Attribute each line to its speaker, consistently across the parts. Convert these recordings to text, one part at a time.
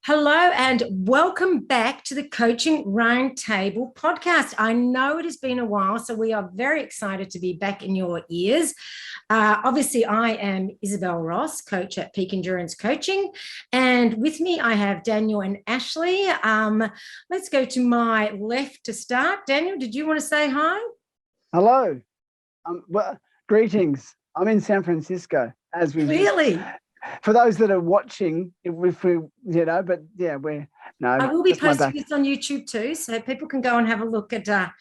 Speaker 1: Hello and welcome back to the Coaching Roundtable podcast. I know it has been a while, so we are very excited to be back in your ears. Obviously, I am Isabel Ross, coach at Peak Endurance Coaching, and with me I have Daniel and Ashley. Let's go to my left to start. Daniel, did you want to say hi?
Speaker 2: Hello. Greetings. I'm in San Francisco, as we
Speaker 1: Really.
Speaker 2: For those that are watching, I will
Speaker 1: be posting this on YouTube too, so people can go and have a look at that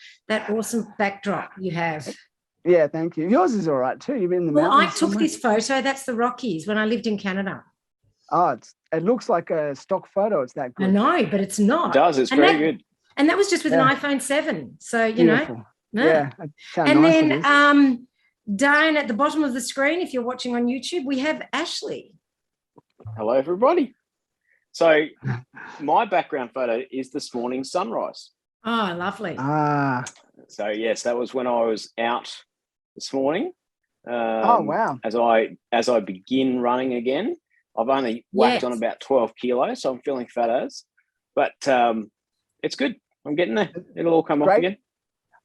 Speaker 1: awesome backdrop you have.
Speaker 2: Yeah, thank you. Yours is all right too. You've been in the mountains.
Speaker 1: Well, I took this photo. That's the Rockies when I lived in Canada.
Speaker 2: Oh, it looks like a stock photo. It's that good.
Speaker 1: I know, but it's not.
Speaker 3: It does. It's very good.
Speaker 1: And that was just with an iPhone 7. So,
Speaker 2: Beautiful.
Speaker 1: Yeah.
Speaker 2: And
Speaker 1: nice then down at the bottom of the screen, if you're watching on YouTube, we have Ashley.
Speaker 3: Hello, everybody. So my background photo is this morning's sunrise.
Speaker 1: Oh, lovely.
Speaker 3: So, yes, that was when I was out this morning.
Speaker 2: Oh, wow.
Speaker 3: As I begin running again. I've only whacked on about 12 kilos, so I'm feeling fat as. But it's good. I'm getting there. It'll all come off again.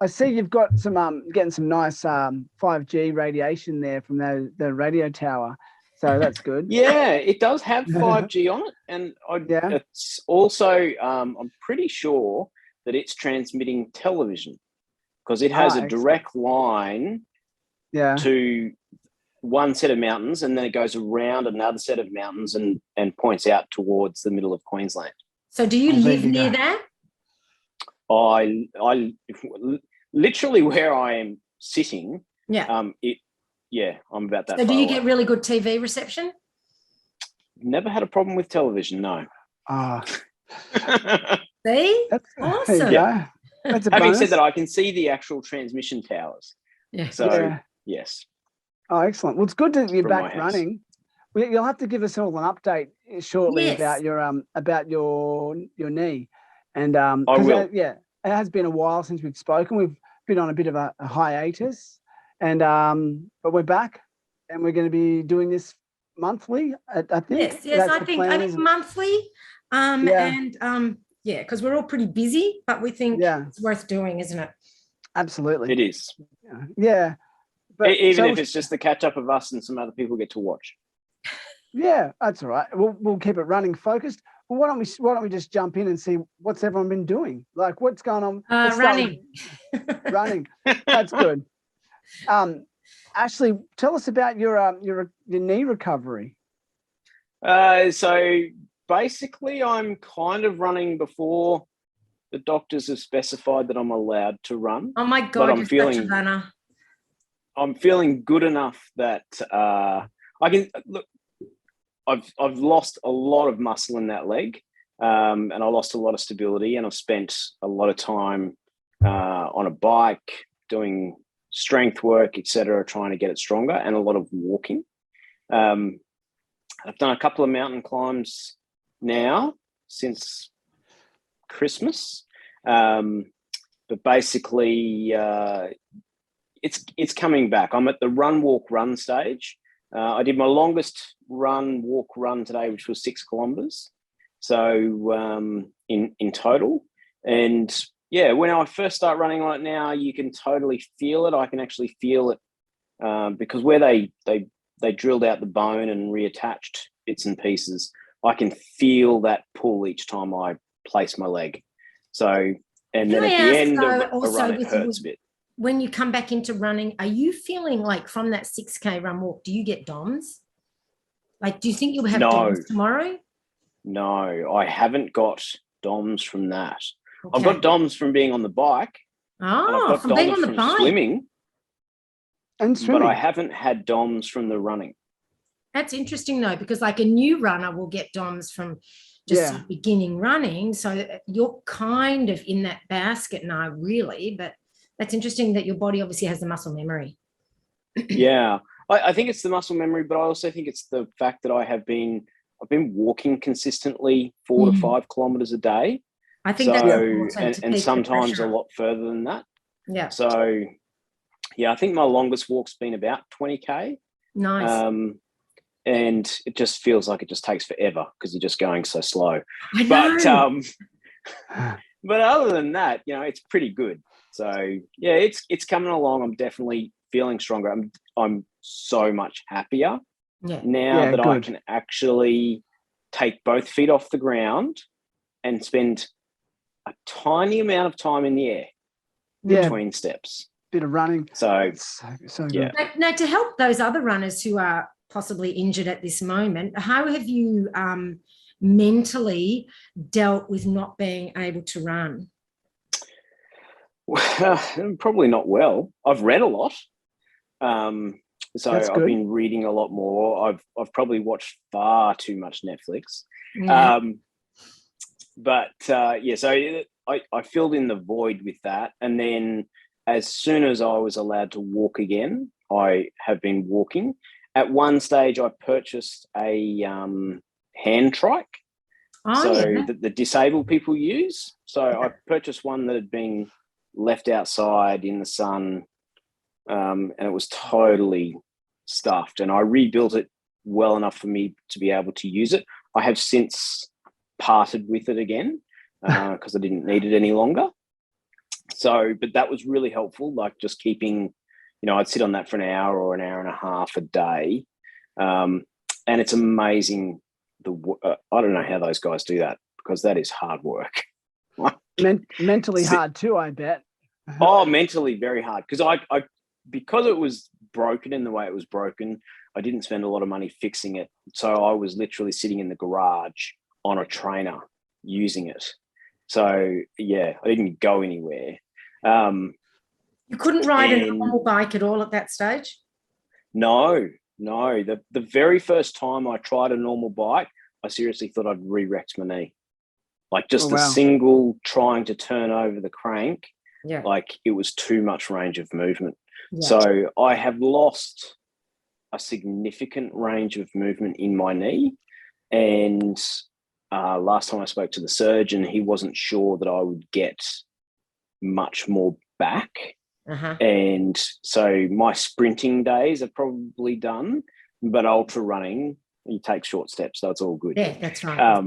Speaker 2: I see you've got some getting some nice 5G radiation there from the radio tower, so that's good.
Speaker 3: Yeah, it does have 5G on it, and it's also I'm pretty sure that it's transmitting television because it has a direct line to one set of mountains, and then it goes around another set of mountains and points out towards the middle of Queensland.
Speaker 1: So, do you live near that?
Speaker 3: I literally where I am sitting.
Speaker 1: Yeah.
Speaker 3: I'm about that.
Speaker 1: So, do you get
Speaker 3: away.
Speaker 1: really good TV reception?
Speaker 3: Never had a problem with television. No.
Speaker 1: See,
Speaker 2: that's
Speaker 1: awesome.
Speaker 2: Yeah. That's a
Speaker 3: Having
Speaker 2: bonus.
Speaker 3: said that, I can see the actual transmission towers.
Speaker 1: Yeah.
Speaker 3: So yes.
Speaker 2: Oh, excellent. Well, it's good that you're back running. You'll have to give us all an update shortly about your knee. And
Speaker 3: I will.
Speaker 2: It has been a while since we've spoken. We've been on a bit of a hiatus, and but we're back, and we're going to be doing this monthly. I think.
Speaker 1: Yes. I think monthly. Because we're all pretty busy, but we think it's worth doing, isn't it?
Speaker 2: Absolutely,
Speaker 3: it is.
Speaker 2: Yeah,
Speaker 3: but even if it's just the catch up of us and some other people get to watch.
Speaker 2: Yeah, that's all right. We'll keep it running focused. Well, why don't we just jump in and see what's everyone been doing? Like, what's going on?
Speaker 1: Running.
Speaker 2: Running. That's good. Ashley, tell us about your knee recovery.
Speaker 3: So basically, I'm kind of running before the doctors have specified that I'm allowed to run.
Speaker 1: Oh my God, you're such a runner.
Speaker 3: I'm feeling good enough that I can look. I've lost a lot of muscle in that leg, and I lost a lot of stability, and I've spent a lot of time on a bike doing strength work, etc., trying to get it stronger, and a lot of walking. I've done a couple of mountain climbs now since Christmas, but basically it's coming back. I'm at the run, walk, run stage. I did my longest walk, run today, which was 6 kilometers. So in total. And when I first start running right now, you can totally feel it. I can actually feel it because where they drilled out the bone and reattached bits and pieces, I can feel that pull each time I place my leg. So, and then at the end of a run, it hurts a bit.
Speaker 1: When you come back into running, are you feeling like from that 6K run walk, do you get DOMS? Like, do you think you'll have DOMS tomorrow?
Speaker 3: No, I haven't got DOMS from that. Okay. I've got DOMS from being on the bike.
Speaker 1: Oh, from being on the bike.
Speaker 3: Swimming.
Speaker 2: And swimming.
Speaker 3: But I haven't had DOMS from the running.
Speaker 1: That's interesting though, because like a new runner will get DOMS from just beginning running. So you're kind of in that basket now, really, but that's interesting that your body obviously has the muscle memory.
Speaker 3: Yeah, I think it's the muscle memory, but I also think it's the fact that I've been walking consistently 4 to 5 kilometers a day.
Speaker 1: I think that's important
Speaker 3: and sometimes a lot further than that.
Speaker 1: Yeah.
Speaker 3: So, I think my longest walk's been about 20K.
Speaker 1: Nice.
Speaker 3: and it just feels like it just takes forever because you're just going so slow.
Speaker 1: I know.
Speaker 3: But other than that, it's pretty good. So yeah, it's coming along. I'm definitely feeling stronger. I'm so much happier now that I can actually take both feet off the ground and spend a tiny amount of time in the air between steps.
Speaker 2: Bit of running.
Speaker 3: So
Speaker 2: good.
Speaker 1: Now, to help those other runners who are possibly injured at this moment, how have you mentally dealt with not being able to run?
Speaker 3: Well, probably not well. I've read a lot. So I've been reading a lot more. I've probably watched far too much Netflix.
Speaker 1: Yeah.
Speaker 3: So I filled in the void with that. And then as soon as I was allowed to walk again, I have been walking. At one stage, I purchased a hand trike. That the disabled people use. So I purchased one that had been left outside in the sun, and it was totally stuffed. And I rebuilt it well enough for me to be able to use it. I have since parted with it again because I didn't need it any longer. So, but that was really helpful, like just keeping, I'd sit on that for an hour or an hour and a half a day. And it's amazing. I don't know how those guys do that because that is hard work.
Speaker 2: Mentally hard too, I bet.
Speaker 3: Oh, mentally very hard because because it was broken in the way it was broken, I didn't spend a lot of money fixing it. So I was literally sitting in the garage on a trainer using it. So yeah, I didn't go anywhere.
Speaker 1: You couldn't ride a normal bike at all at that stage?
Speaker 3: No. The very first time I tried a normal bike, I seriously thought I'd re-wrecked my knee. Like just a single trying to turn over the crank, like it was too much range of movement. Yeah. So I have lost a significant range of movement in my knee. And last time I spoke to the surgeon, he wasn't sure that I would get much more back. And so my sprinting days are probably done, but ultra running, you take short steps, so it's all good.
Speaker 1: Yeah, that's right.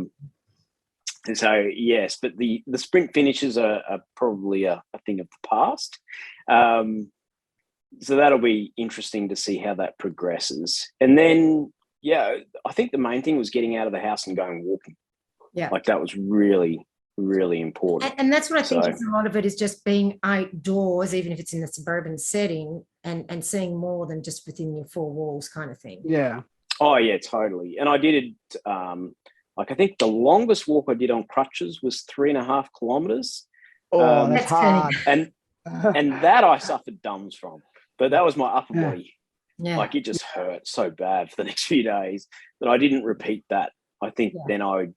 Speaker 3: So yes, but the sprint finishes are probably a thing of the past. So that'll be interesting to see how that progresses. And then, I think the main thing was getting out of the house and going walking. Yeah, like that was really, really important.
Speaker 1: And that's what I think is a lot of it is just being outdoors, even if it's in a suburban setting, and seeing more than just within your four walls kind of thing.
Speaker 2: Yeah.
Speaker 3: Oh, yeah, totally. And I did it, I think the longest walk I did on crutches was 3.5 kilometers.
Speaker 2: Oh, that's hard.
Speaker 3: And that I suffered DUMS from, but that was my upper body. Yeah. Like it just hurt so bad for the next few days that I didn't repeat that. I think then I'd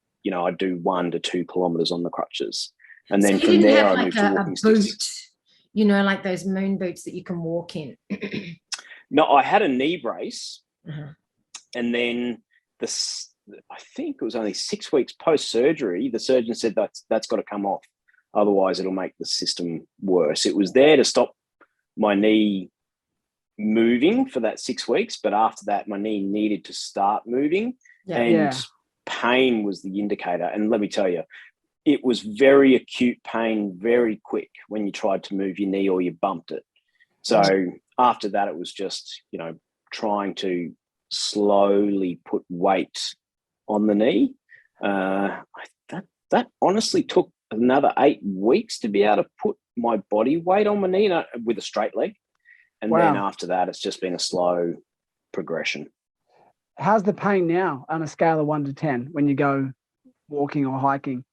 Speaker 3: do 1 to 2 kilometers on the crutches. And then from there I moved to walking sticks.
Speaker 1: Like those moon boots that you can walk in.
Speaker 3: No, I had a knee brace. And then I think it was only 6 weeks post-surgery, the surgeon said that's got to come off. Otherwise, it'll make the system worse. It was there to stop my knee moving for that 6 weeks, but after that, my knee needed to start moving. Pain was the indicator. And let me tell you, it was very acute pain, very quick when you tried to move your knee or you bumped it. So after that, it was just, trying to slowly put weight on the knee. That honestly took another 8 weeks to be able to put my body weight on my knee with a straight leg. And then after that, it's just been a slow progression.
Speaker 2: How's the pain now on a scale of 1 to 10 when you go walking or hiking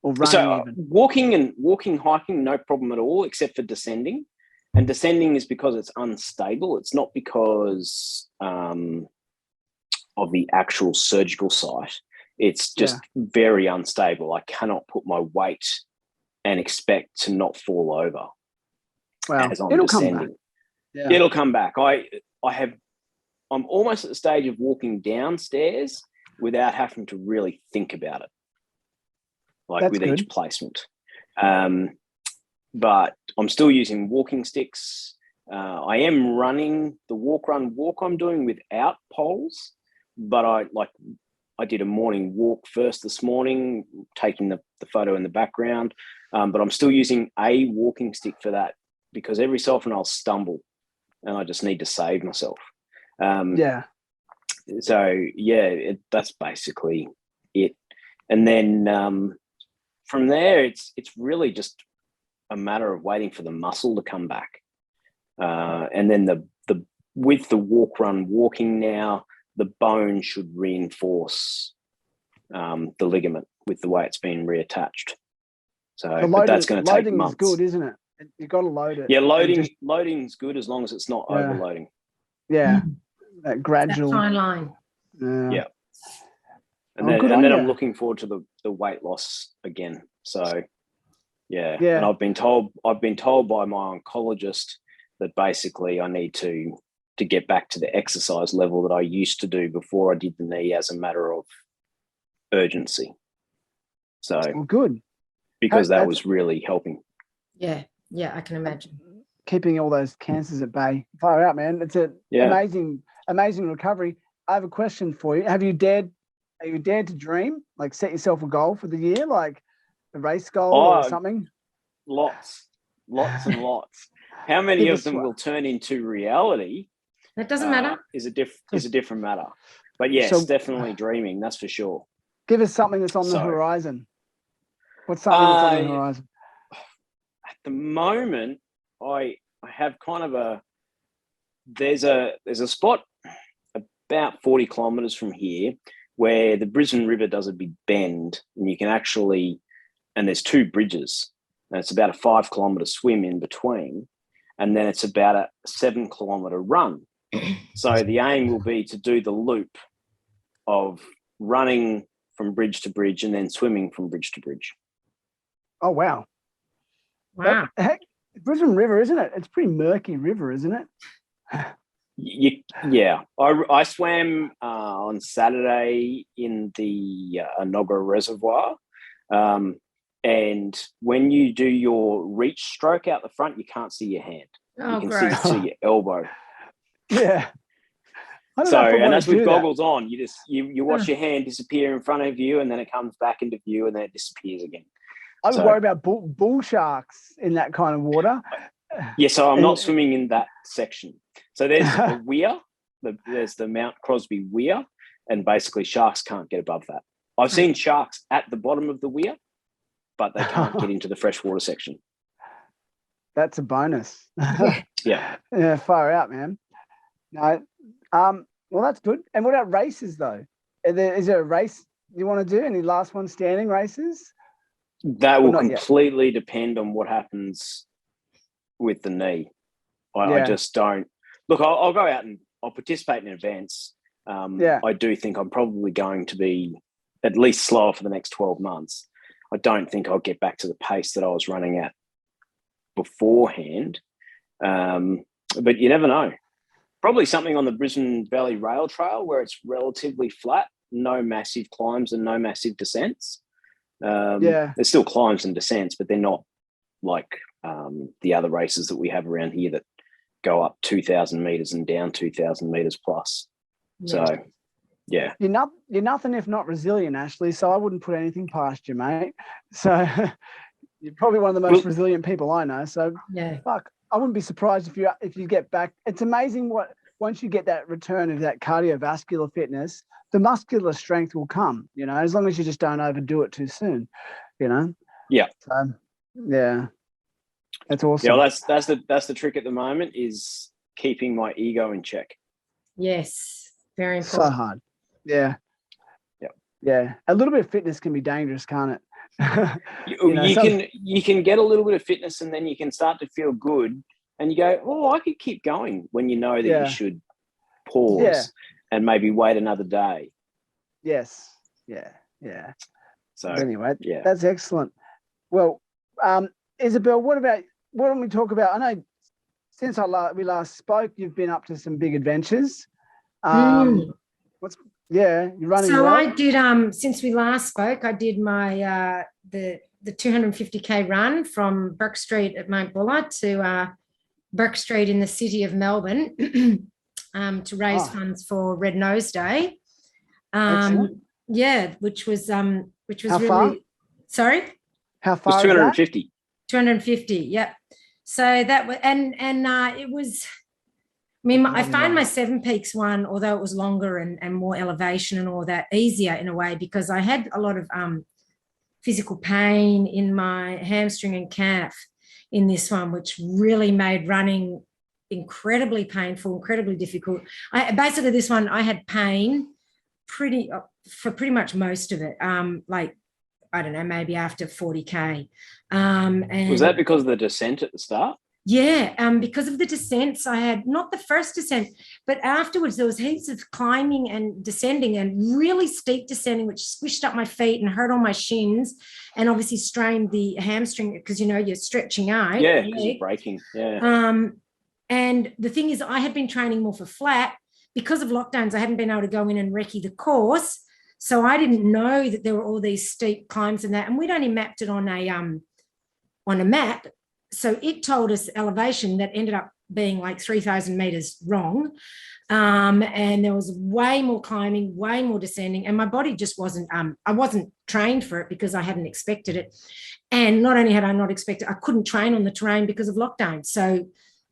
Speaker 2: or running?
Speaker 3: So
Speaker 2: even?
Speaker 3: walking, hiking, no problem at all, except for descending. And descending is because it's unstable. It's not because of the actual surgical site. It's just very unstable. I cannot put my weight and expect to not fall over as I'm descending. Yeah. It'll come back. I'm almost at the stage of walking downstairs without having to really think about it, like with each placement. But I'm still using walking sticks. I am running the walk I'm doing without poles. but I did a morning walk first this morning, taking the photo in the background. But I'm still using a walking stick for that, because every so often I'll stumble and I just need to save myself. So that's basically it. And then from there, it's really just a matter of waiting for the muscle to come back. And then with the walking now, the bone should reinforce the ligament with the way it's been reattached. So but that's going to take months.
Speaker 2: Loading is good, isn't it? You've got to load it.
Speaker 3: Yeah, loading's good as long as it's not overloading.
Speaker 2: Yeah, that gradual
Speaker 1: fine line.
Speaker 3: Yeah. And then I'm looking forward to the weight loss again. So yeah. And I've been told by my oncologist that basically I need to get back to the exercise level that I used to do before I did the knee, as a matter of urgency. So
Speaker 2: good.
Speaker 3: Because that was really helping.
Speaker 1: Yeah, I can imagine.
Speaker 2: Keeping all those cancers at bay. Far out, man. It's amazing recovery. I have a question for you. Are you dared to dream? Like, set yourself a goal for the year, like a race goal or something?
Speaker 3: Lots and lots. How many of them will turn into reality?
Speaker 1: That doesn't matter.
Speaker 3: Is a different matter. But yes, definitely dreaming, that's for sure.
Speaker 2: Give us something that's on the horizon. What's something that's on the horizon?
Speaker 3: At the moment, I have kind of there's a spot about 40 kilometres from here where the Brisbane River does a big bend, and you can and there's two bridges, and it's about a 5 kilometre swim in between, and then it's about a 7 kilometre run. So the aim will be to do the loop of running from bridge to bridge and then swimming from bridge to bridge.
Speaker 2: Oh, wow.
Speaker 1: Wow.
Speaker 2: Brisbane River, isn't it? It's a pretty murky river, isn't it?
Speaker 3: Yeah. I swam on Saturday in the Nogra Reservoir. And when you do your reach stroke out the front, you can't see your hand.
Speaker 1: Oh,
Speaker 3: you can see your elbow.
Speaker 2: Yeah.
Speaker 3: And that's with goggles on. You watch your hand disappear in front of you, and then it comes back into view, and then it disappears again.
Speaker 2: I would worry about bull sharks in that kind of water.
Speaker 3: Yeah, so I'm not swimming in that section. So there's the weir, there's the Mount Crosby weir, and basically sharks can't get above that. I've seen sharks at the bottom of the weir, but they can't get into the freshwater section.
Speaker 2: That's a bonus.
Speaker 3: Yeah.
Speaker 2: Yeah, far out, man. No, well, that's good. And what about races, though? Is there a race you want to do? Any last one standing races?
Speaker 3: That will completely depend on what happens with the knee. I just don't. Look, I'll go out and I'll participate in events. I do think I'm probably going to be at least slower for the next 12 months. I don't think I'll get back to the pace that I was running at beforehand. But you never know. Probably something on the Brisbane Valley Rail Trail where it's relatively flat, no massive climbs and no massive descents. There's still climbs and descents, but they're not like the other races that we have around here that go up 2,000 metres and down 2,000 metres plus. Yeah. So, yeah.
Speaker 2: You're nothing if not resilient, Ashley, so I wouldn't put anything past you, mate. So you're probably one of the most resilient people I know. So, I wouldn't be surprised if you get back. It's amazing once you get that return of that cardiovascular fitness, the muscular strength will come, as long as you just don't overdo it too soon,
Speaker 3: Yeah.
Speaker 2: So, yeah. That's awesome.
Speaker 3: Yeah, that's the trick at the moment, is keeping my ego in check.
Speaker 1: Yes. Very important.
Speaker 2: So hard. Yeah.
Speaker 3: Yeah.
Speaker 2: Yeah. A little bit of fitness can be dangerous, can't it?
Speaker 3: You can get a little bit of fitness, and then you can start to feel good, and you go, oh, I could keep going, when you know that you should pause and maybe wait another day.
Speaker 2: Yes. Yeah. Yeah.
Speaker 3: So
Speaker 2: anyway, that's excellent. Well, Isabel, what don't we talk about? I know since we last spoke, you've been up to some big adventures. You're running.
Speaker 1: So I did. Since we last spoke, I did my the 250k run from Burke Street at Mount Buller to Burke Street in the city of Melbourne to raise funds for Red Nose Day. Yeah, which was
Speaker 2: How
Speaker 1: really
Speaker 2: far?
Speaker 1: Sorry?
Speaker 2: How
Speaker 3: It was
Speaker 2: far is
Speaker 3: 250.
Speaker 1: 250, yep. So that was, and it was, I mean, I find my Seven Peaks one, although it was longer and more elevation and all that, easier in a way, because I had a lot of physical pain in my hamstring and calf in this one, which really made running incredibly painful, incredibly difficult. Basically, this one, I had pain for pretty much most of it. Like, I don't know, maybe after 40K. And
Speaker 3: was that because of the descent at the start?
Speaker 1: Yeah, because of the descents, I had not the first descent, but afterwards there was heaps of climbing and descending and really steep descending, which squished up my feet and hurt all my shins, and obviously strained the hamstring because you're stretching out.
Speaker 3: Yeah, because you're breaking.
Speaker 1: Yeah. And the thing is, I had been training more for flat because of lockdowns. I hadn't been able to go in and recce the course, so I didn't know that there were all these steep climbs and that. And we'd only mapped it on a map. So it told us elevation that ended up being like 3,000 meters wrong. And there was way more climbing, way more descending. And my body just wasn't, I wasn't trained for it because I hadn't expected it. And not only had I not expected, I couldn't train on the terrain because of lockdown. So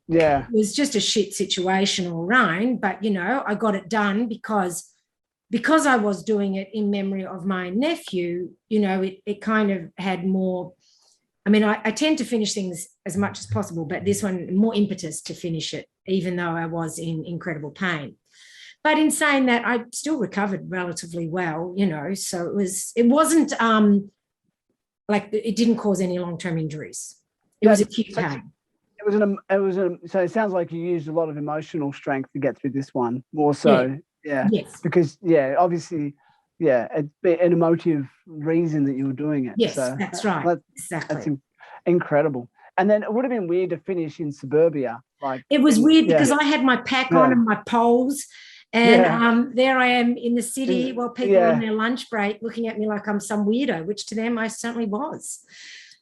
Speaker 2: yeah,
Speaker 1: it was just a shit situation all around. But, I got it done because I was doing it in memory of my nephew. It kind of had more, I mean, I tend to finish things as much as possible, but this one, more impetus to finish it, even though I was in incredible pain. But in saying that, I still recovered relatively well, so it wasn't like it didn't cause any long-term injuries. It was acute pain.
Speaker 2: So it sounds like you used a lot of emotional strength to get through this one, more so. Yeah. Yes. Because, obviously, it's an emotive reason that you were doing it.
Speaker 1: Yes,
Speaker 2: so
Speaker 1: that's right. Exactly.
Speaker 2: That's incredible. And then it would have been weird to finish in suburbia.
Speaker 1: It was weird because I had my pack on and my poles, and there I am in the city while people are on their lunch break looking at me like I'm some weirdo, which to them I certainly was.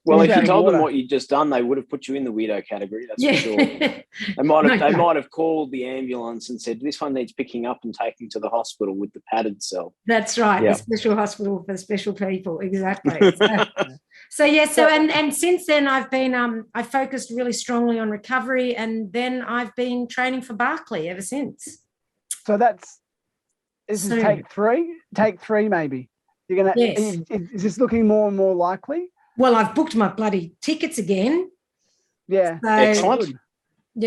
Speaker 3: Well, if you told them what you'd just done, they would have put you in the weirdo category. That's for sure. They might have called the ambulance and said, "This one needs picking up and taking to the hospital with the padded cell."
Speaker 1: That's right, the special hospital for special people. Exactly. And since then I've been I focused really strongly on recovery, and then I've been training for Barkley ever since.
Speaker 2: So this is take three maybe. You're gonna. Yes. Is this looking more and more likely?
Speaker 1: Well, I've booked my bloody tickets again.
Speaker 2: Yeah,
Speaker 1: so,
Speaker 3: excellent.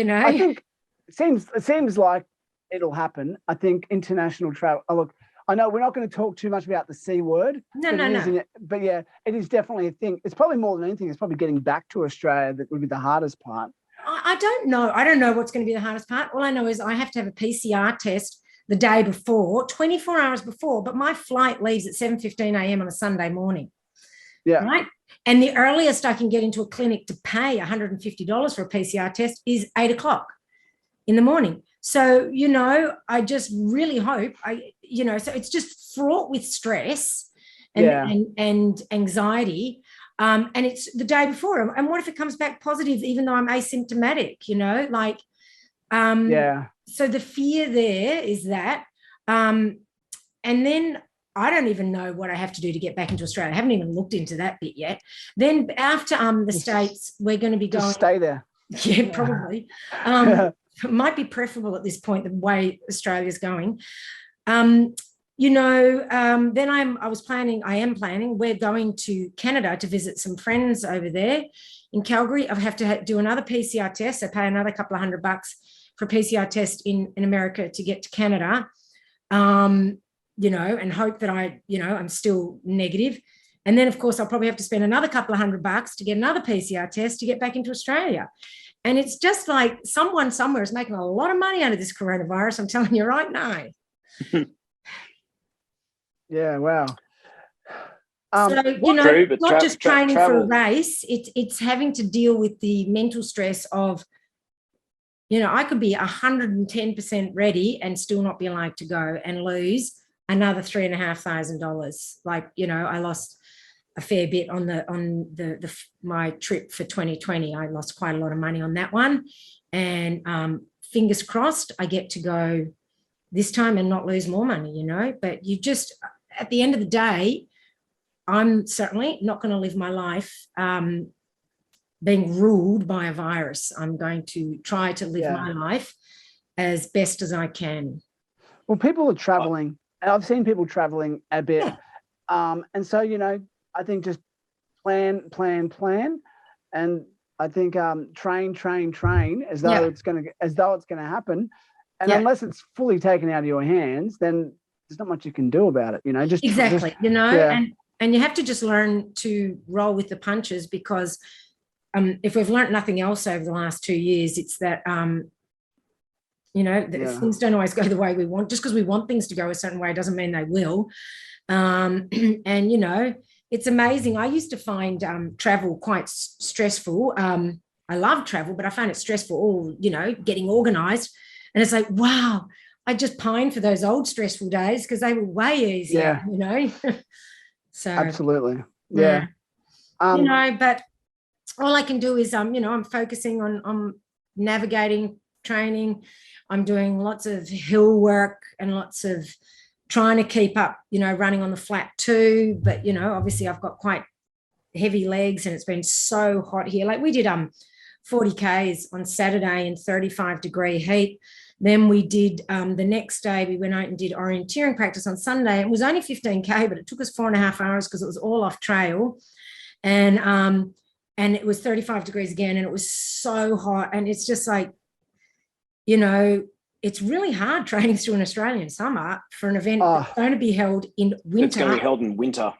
Speaker 2: I think it seems like it'll happen. I think international travel. Oh, look, I know we're not going to talk too much about the C word.
Speaker 1: No.
Speaker 2: But yeah, it is definitely a thing. It's probably more than anything. It's probably getting back to Australia that would be the hardest part.
Speaker 1: I don't know. I don't know what's going to be the hardest part. All I know is I have to have a PCR test the day before, 24 hours before, but my flight leaves at 7:15 a.m. on a Sunday morning.
Speaker 2: Yeah.
Speaker 1: Right. And the earliest I can get into a clinic to pay $150 for a PCR test is 8 o'clock in the morning. So, I just really hope so it's just fraught with stress and anxiety. And it's the day before. And what if it comes back positive, even though I'm asymptomatic, so the fear there is that, and then I don't even know what I have to do to get back into Australia. I haven't even looked into that bit yet. Then after the States, we're going to be going.
Speaker 2: Just stay there.
Speaker 1: Yeah, probably. It might be preferable at this point, the way Australia's going. Then I am planning, we're going to Canada to visit some friends over there in Calgary. I have to do another PCR test. I pay another couple of $100 for a PCR test in America to get to Canada. And hope that I'm still negative. And then, of course, I'll probably have to spend another couple of $100 to get another PCR test to get back into Australia. And it's just like someone somewhere is making a lot of money out of this coronavirus. I'm telling you right now.
Speaker 2: Yeah, wow.
Speaker 1: Not just training for a race. It's having to deal with the mental stress of, I could be 110% ready and still not be allowed to go and lose another $3,500. Like, I lost a fair bit on my trip for 2020. I lost quite a lot of money on that one. And fingers crossed, I get to go this time and not lose more money, but you just, at the end of the day, I'm certainly not going to live my life being ruled by a virus. I'm going to try to live my life as best as I can.
Speaker 2: Well, people are traveling. I've seen people traveling a bit. Yeah. And so, I think just plan. And I think train as though it's going to happen. And unless it's fully taken out of your hands, then there's not much you can do about it,
Speaker 1: Exactly. And you have to just learn to roll with the punches, because if we've learned nothing else over the last 2 years, it's that things don't always go the way we want. Just because we want things to go a certain way doesn't mean they will. And it's amazing. I used to find travel quite stressful. I love travel, but I found it stressful, getting organized. And it's like, wow, I just pine for those old stressful days because they were way easier, So
Speaker 2: absolutely. Yeah.
Speaker 1: But all I can do is, I'm focusing on navigating, training. I'm doing lots of hill work and lots of trying to keep up, running on the flat too. But, obviously I've got quite heavy legs and it's been so hot here. Like we did 40 Ks on Saturday in 35-degree heat. Then we did the next day, we went out and did orienteering practice on Sunday. It was only 15K, but it took us 4.5 hours because it was all off trail. And it was 35 degrees again, and it was so hot. And it's just like, it's really hard training through an Australian summer for an event that's going to be held in winter.
Speaker 3: It's going to be held in winter.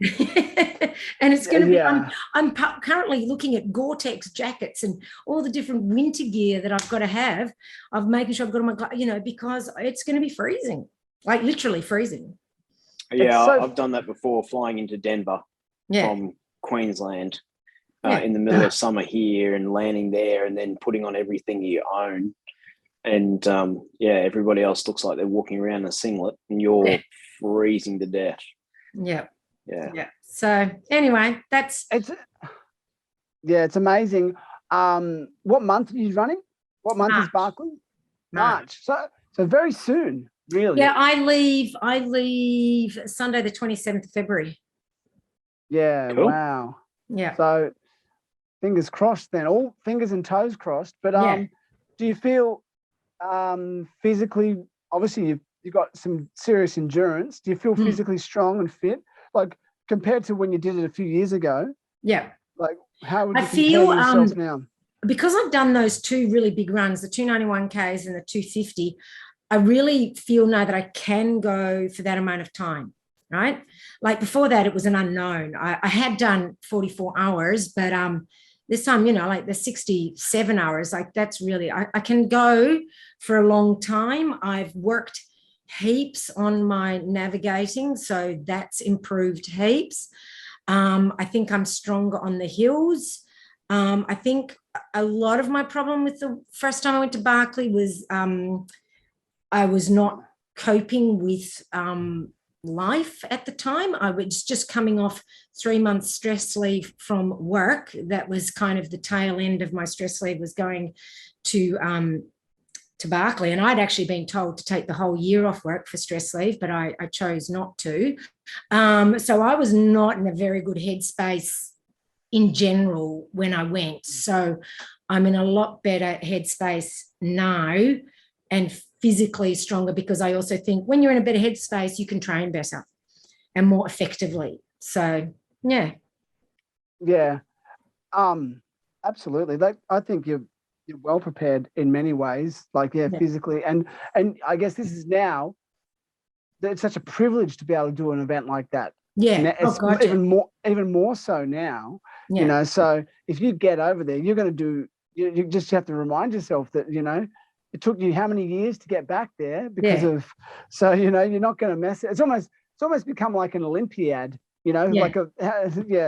Speaker 1: And it's going to be, I'm currently looking at Gore-Tex jackets and all the different winter gear that I've got to have. I'm making sure I've got on my, because it's going to be freezing, like literally freezing.
Speaker 3: Yeah, I've done that before, flying into Denver from Queensland in the middle of summer here and landing there and then putting on everything you own. And everybody else looks like they're walking around in a singlet and you're freezing to death.
Speaker 1: Yeah. So anyway,
Speaker 2: it's amazing. What month are you running? What month is Barkley? March. So very soon, really.
Speaker 1: Yeah, I leave Sunday the 27th of February.
Speaker 2: Yeah,
Speaker 3: cool.
Speaker 2: Wow.
Speaker 1: Yeah.
Speaker 2: So fingers crossed then, all fingers and toes crossed. But do you feel physically, obviously you've got some serious endurance. Do you feel physically strong and fit? Like compared to when you did it a few years ago? Yeah. Like how would you compare yourself now?
Speaker 1: Because I've done those two really big runs, the 291Ks and the 250, I really feel now that I can go for that amount of time, right? Like before that, it was an unknown. I had done 44 hours, but this time, like the 67 hours, like that's really, I can go for a long time. I've worked heaps on my navigating, so that's improved heaps. I think I'm stronger on the hills. I think a lot of my problem with the first time I went to Barkley was I was not coping with life at the time. I was just coming off 3 months stress leave from work. That was kind of the tail end of my stress leave, was going to Barkley, and I'd actually been told to take the whole year off work for stress leave, but I chose not to. So I was not in a very good headspace in general when I went. So I'm in a lot better headspace now and physically stronger, because I also think when you're in a better headspace, you can train better and more effectively. So, yeah.
Speaker 2: Yeah, absolutely. Like, I think you're well prepared in many ways, like, physically. And I guess this is now, it's such a privilege to be able to do an event like that.
Speaker 1: Yeah.
Speaker 2: It's even more so now, so if you get over there, you're going to do, you just have to remind yourself that, it took you how many years to get back there because of, so, you're not going to mess it. It's almost become like an Olympiad, like a,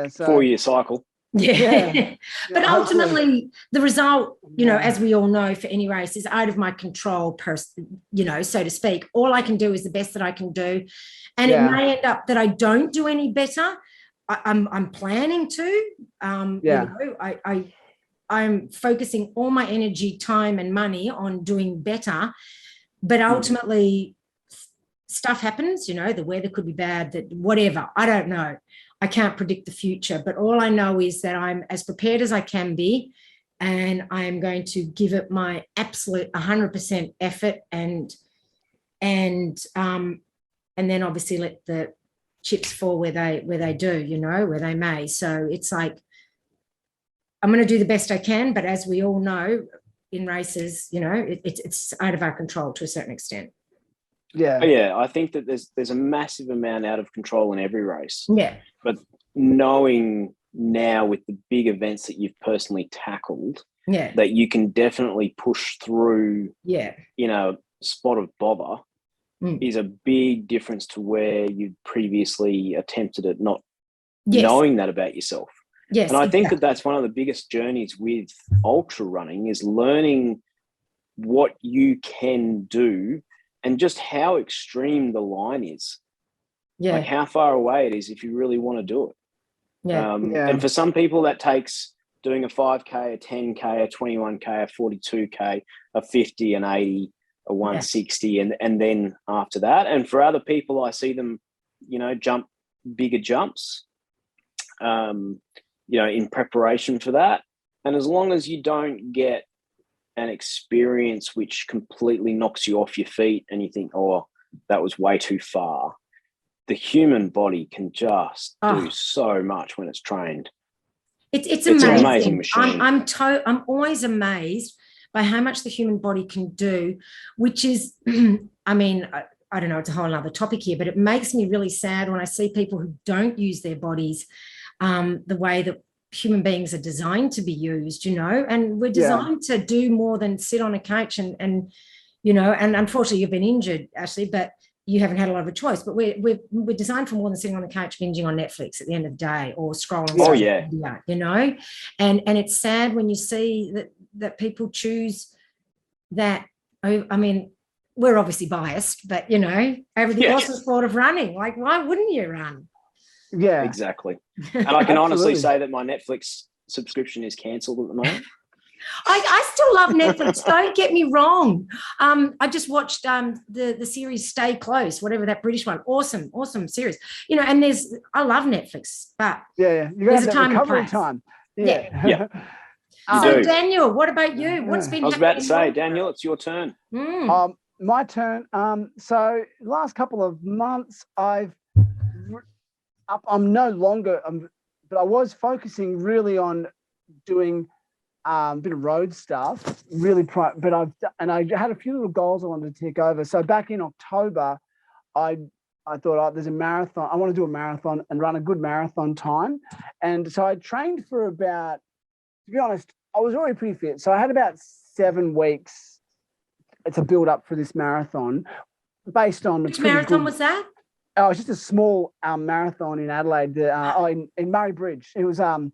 Speaker 2: so
Speaker 3: 4-year cycle.
Speaker 1: Yeah. But ultimately the result, as we all know, for any race is out of my control, so to speak. All I can do is the best that I can do. And it may end up that I don't do any better. I'm planning to, I'm focusing all my energy, time and money on doing better. But ultimately stuff happens, you know, the weather could be bad, that whatever, I don't know. I can't predict the future, but all I know is that I'm as prepared as I can be, and I'm going to give it my absolute 100% effort, and then obviously let the chips fall where they do, you know, where they may. So it's like, I'm going to do the best I can, but as we all know, in races, you know, it's out of our control to a certain extent.
Speaker 2: Yeah.
Speaker 3: Yeah, I think that there's a massive amount out of control in every race.
Speaker 1: Yeah.
Speaker 3: But knowing now with the big events that you've personally tackled, that you can definitely push through, you know, spot of bother is a big difference to where you previously attempted it, not knowing that about yourself.
Speaker 1: Yes,
Speaker 3: and I think that that's one of the biggest journeys with ultra running, is learning what you can do and just how extreme the line is. Like how far away it is if you really want to do it. And for some people that takes doing a 5K, a 10K, a 21K, a 42K, a 50, an 80, a 160, and then after that. And for other people, I see them, you know, jump bigger jumps, you know, in preparation for that. And as long as you don't get an experience which completely knocks you off your feet and you think, oh, that was way too far, the human body can just do so much when it's trained.
Speaker 1: It's amazing.
Speaker 3: An amazing machine.
Speaker 1: I'm always amazed by how much the human body can do, which is, I mean, I don't know, it's a whole other topic here, but it makes me really sad when I see people who don't use their bodies the way that human beings are designed to be used, you know, and we're designed to do more than sit on a couch and you know, and unfortunately you've been injured, Ashley, but you haven't had a lot of a choice, but we're designed for more than sitting on the couch binging on Netflix at the end of the day or scrolling media, you know, and it's sad when you see that people choose that. I mean, we're obviously biased, but you know, over the awesome sport of running, like why wouldn't you run?
Speaker 2: Yeah,
Speaker 3: exactly. And I can honestly say that my Netflix subscription is cancelled at the moment.
Speaker 1: I still love Netflix. Don't get me wrong. I just watched the series Stay Close, whatever that British one. Awesome series. You know, and I love Netflix, but there's a time and place.
Speaker 3: Yeah.
Speaker 1: So Daniel, what about you? What's been happening?
Speaker 3: I was about to say, Daniel, it's your turn.
Speaker 2: My turn. So last couple of months, I'm no longer, but I was focusing really on doing a bit of road stuff, really. But I had a few little goals I wanted to tick over. So back in October, I thought, there's a marathon. I want to do a marathon and run a good marathon time. And so I trained for about, to be honest, I was already pretty fit. So I had about 7 weeks to build up for this marathon based on.
Speaker 1: Which marathon was that?
Speaker 2: Oh, it's just a small marathon in Adelaide, in Murray Bridge. It was so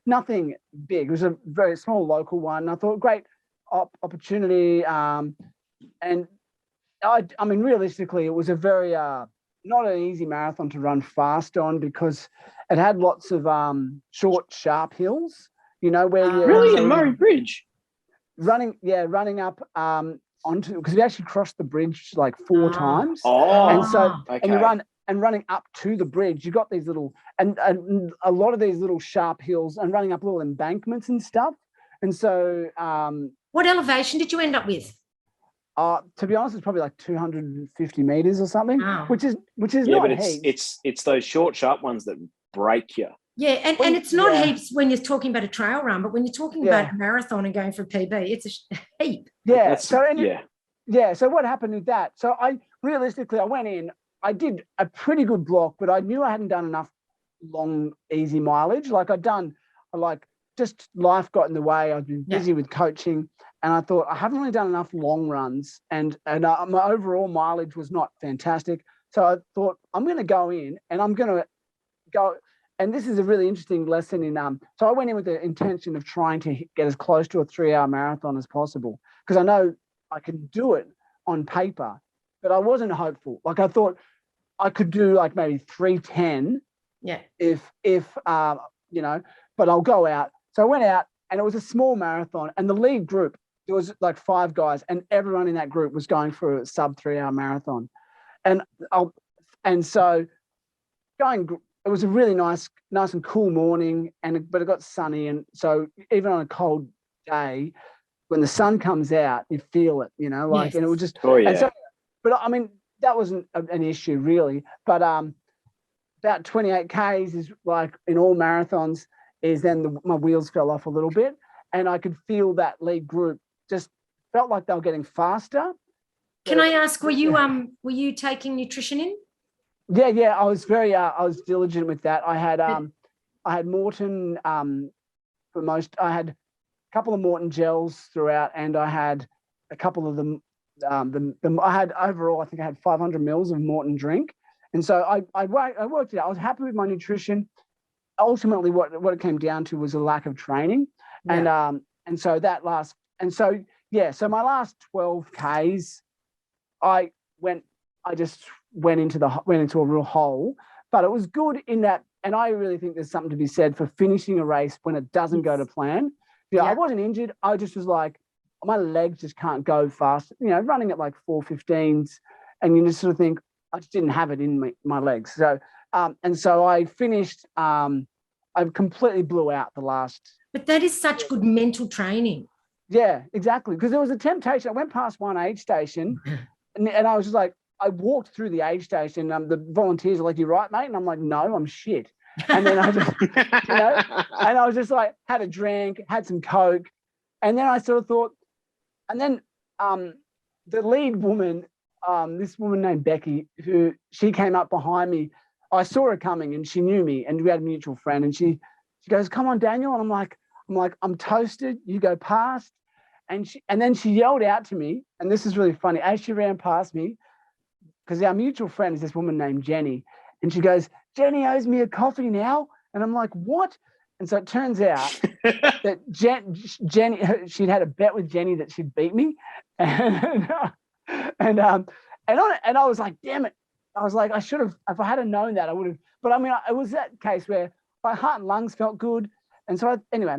Speaker 2: nothing big. It was a very small local one. And I thought, great opportunity. And I mean, realistically, it was a very not an easy marathon to run fast on because it had lots of short, sharp hills. You know where you
Speaker 3: really in Murray Bridge,
Speaker 2: running up onto, because we actually crossed the bridge like 4 times.
Speaker 3: And
Speaker 2: so and running up to the bridge, you got these little and a lot of these little sharp hills and running up little embankments and stuff. And so
Speaker 1: what elevation did you end up with?
Speaker 2: To be honest, it's probably like 250 meters or something, which is
Speaker 3: not
Speaker 2: but
Speaker 3: heaps. It's those short, sharp ones that break you.
Speaker 1: Yeah, and it's not heaps when you're talking about a trail run, but when you're talking about a marathon and going for a PB, it's a heap.
Speaker 2: Yeah. So what happened with that? So I went in, I did a pretty good block, but I knew I hadn't done enough long, easy mileage. Like just life got in the way. I've been busy with coaching, and I thought I haven't really done enough long runs, and my overall mileage was not fantastic. So I thought I'm going to go in, and I'm going to go. And this is a really interesting lesson in so I went in with the intention of trying to get as close to a 3-hour marathon as possible, because I know I can do it on paper, but I wasn't hopeful. Like I thought I could do like maybe 3:10.
Speaker 1: Yeah.
Speaker 2: If you know, but I'll go out. So I went out, and it was a small marathon, and the lead group, there was like 5 guys, and everyone in that group was going for a sub 3-hour marathon. And so it was a really nice and cool morning, but it got sunny. And so even on a cold day, when the sun comes out, you feel it, you know, like, yes. And it was just, and so, but I mean, that wasn't an issue really, but about 28 Ks is like in all marathons is then my wheels fell off a little bit, and I could feel that lead group just felt like they were getting faster.
Speaker 1: Can I ask, were you taking nutrition in?
Speaker 2: Yeah, I was I was diligent with that. I had Morton for most. I had a couple of Morton gels throughout, and I had a couple of them. I had overall, I think I had 500 mils of Morton drink, and so I worked it out. I was happy with my nutrition. Ultimately, what it came down to was a lack of training, and so so my last 12 Ks, I just went into a real hole, but it was good in that. And I really think there's something to be said for finishing a race when it doesn't go to plan. I wasn't injured. I just was like, my legs just can't go fast, you know, running at like 4:15s, and you just sort of think, I just didn't have it in my legs. So, and so I finished, I completely blew out the last.
Speaker 1: But that is such good mental training.
Speaker 2: Yeah, exactly. Because there was a temptation. I went past one aid station and I was just like, I walked through the aid station. The volunteers are like, "You right, mate?" And I'm like, "No, I'm shit." And then I just, you know, and I was just like, had a drink, had some Coke. And then I sort of thought, and then the lead woman, this woman named Becky, she came up behind me. I saw her coming and she knew me, and we had a mutual friend, and she goes, "Come on, Daniel." And I'm like, I'm toasted. You go past. And then she yelled out to me, and this is really funny, as she ran past me, because our mutual friend is this woman named Jenny, and she goes, "Jenny owes me a coffee now." And I'm like, "What?" And so it turns out that Jenny, she'd had a bet with Jenny that she'd beat me, and I was like, "Damn it!" I was like, I should have. If I had known that, I would have. But I mean, it was that case where my heart and lungs felt good, and so anyway,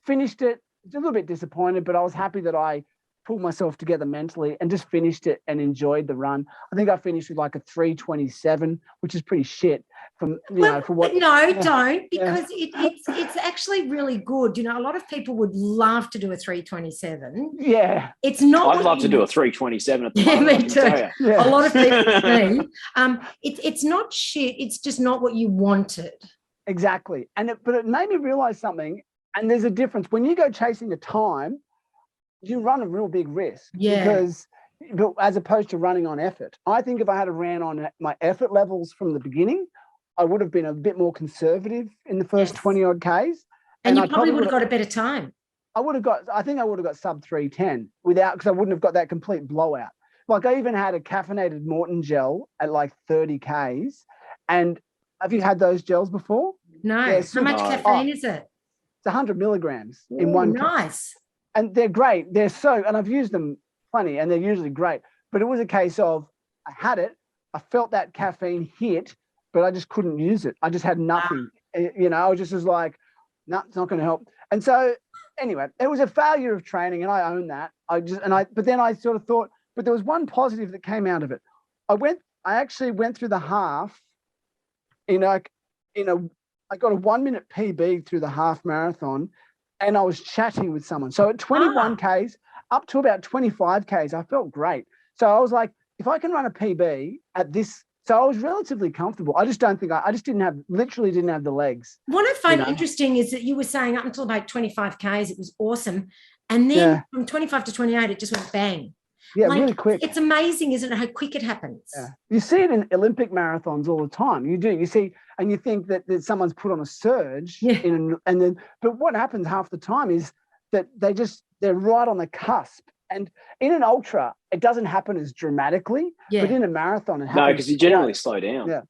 Speaker 2: finished it. A little bit disappointed, but I was happy that I pulled myself together mentally and just finished it and enjoyed the run. I think I finished with like a 3:27, which is pretty shit for what.
Speaker 1: No, don't, because it's actually really good. You know, a lot of people would love to do a 3:27.
Speaker 2: Yeah,
Speaker 1: it's not.
Speaker 3: I'd love to do a 3:27 at the moment.
Speaker 1: Me too. Yeah. A lot of people do. It's not shit. It's just not what you wanted.
Speaker 2: Exactly, but it made me realize something. And there's a difference when you go chasing a time. You run a real big risk, because as opposed to running on effort. I think if I had ran on my effort levels from the beginning, I would have been a bit more conservative in the first 20 odd Ks.
Speaker 1: And you probably would have got a better time.
Speaker 2: I think I would have got sub 3:10 because I wouldn't have got that complete blowout. Like I even had a caffeinated Morton gel at like 30 Ks. And have you had those gels before?
Speaker 1: No. How much caffeine is it?
Speaker 2: It's 100 milligrams in one.
Speaker 1: Nice.
Speaker 2: And they're great. And I've used them plenty, and they're usually great. But it was a case of I had it, I felt that caffeine hit, but I just couldn't use it. I just had nothing. You know, I was just like, no, it's not going to help. And so anyway, it was a failure of training, and I own that. But then I sort of thought, but there was one positive that came out of it. I actually went through the half I got a 1 minute PB through the half marathon, and I was chatting with someone. So at 21 Ks, up to about 25 Ks, I felt great. So I was like, if I can run a PB at this, so I was relatively comfortable. I just didn't have the legs.
Speaker 1: What I find interesting is that you were saying up until about 25 Ks, it was awesome. And then from 25 to 28, it just went bang.
Speaker 2: Yeah, really quick.
Speaker 1: It's amazing, isn't it, how quick it happens?
Speaker 2: Yeah. You see it in Olympic marathons all the time. You do. You see, and you think that someone's put on a surge. Yeah. But what happens half the time is that they're right on the cusp. And in an ultra, it doesn't happen as dramatically. Yeah. But in a marathon, it happens.
Speaker 3: No, because you generally slow down.
Speaker 2: Yeah.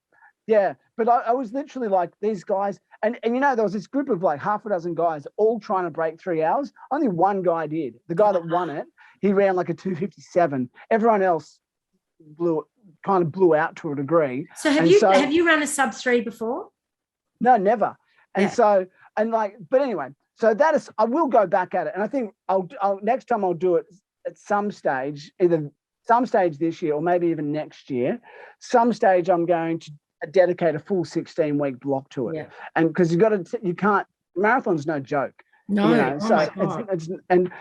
Speaker 2: Yeah. But I was literally like these guys, and there was this group of like half a dozen guys all trying to break 3 hours. Only one guy did. The guy that won it. He ran like a 2:57. Everyone else blew out to a degree.
Speaker 1: So have you run a sub 3 before?
Speaker 2: No, never. And but anyway, So that is, I will go back at it. And I think I'll next time I'll do it at some stage, either some stage this year or maybe even next year. Some stage I'm going to dedicate a full 16-week block to it.
Speaker 1: Yeah.
Speaker 2: And because you can't, marathon's no joke.
Speaker 1: No,
Speaker 2: you know,
Speaker 1: oh
Speaker 2: so
Speaker 1: my God.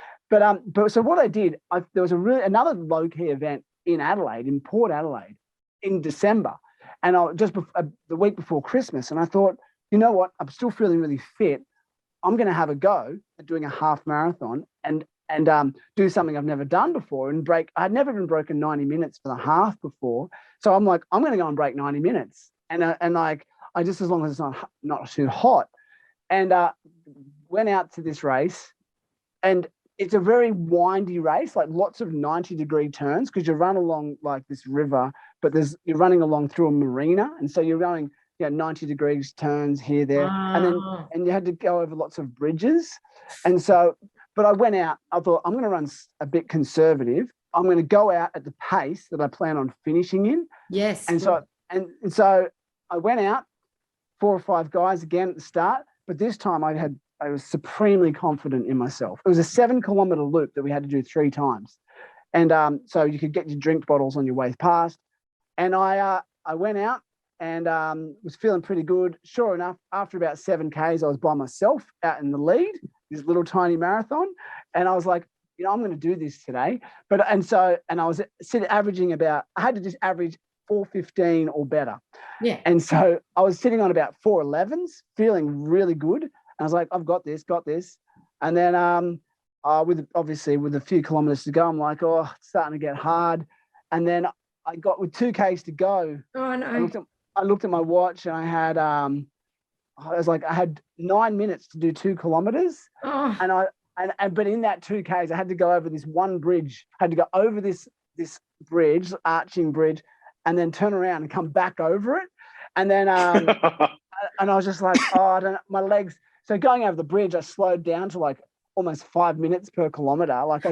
Speaker 2: But so what I did, there was another low-key event in Adelaide, in Port Adelaide, in December, and the week before Christmas, and I thought, you know what, I'm still feeling really fit. I'm going to have a go at doing a half marathon and do something I've never done before and break. I'd never even broken 90 minutes for the half before, so I'm like, I'm going to go and break 90 minutes, and like I just, as long as it's not too hot, and went out to this race, and it's a very windy race, like lots of 90-degree turns, because you run along like this river, but you're running along through a marina, and so you're going 90 degrees turns here, there, and you had to go over lots of bridges, and so. But I went out. I thought, I'm going to run a bit conservative. I'm going to go out at the pace that I plan on finishing in.
Speaker 1: Yes.
Speaker 2: And so I went out, 4 or 5 guys again at the start, but this time I was supremely confident in myself. It was a 7-kilometer loop that we had to do 3 times, and so you could get your drink bottles on your way past. And I went out and was feeling pretty good. Sure enough, after about 7 Ks, I was by myself out in the lead, this little tiny marathon, and I was like, I'm going to do this today. And I was averaging about, I had to just average 4:15 or better.
Speaker 1: Yeah.
Speaker 2: And so I was sitting on about 4:11s, feeling really good. And I was like, I've got this. And then with a few kilometers to go, I'm like, oh, it's starting to get hard. And then I got with 2 Ks to go.
Speaker 1: Oh no.
Speaker 2: I looked at my watch, and I had 9 minutes to do 2 kilometers.
Speaker 1: Oh.
Speaker 2: But in that 2 Ks, I had to go over this one bridge. I had to go over this bridge, arching bridge, and then turn around and come back over it. And then and I was just like, I don't know, my legs. So going over the bridge, I slowed down to like almost 5 minutes per kilometer. Like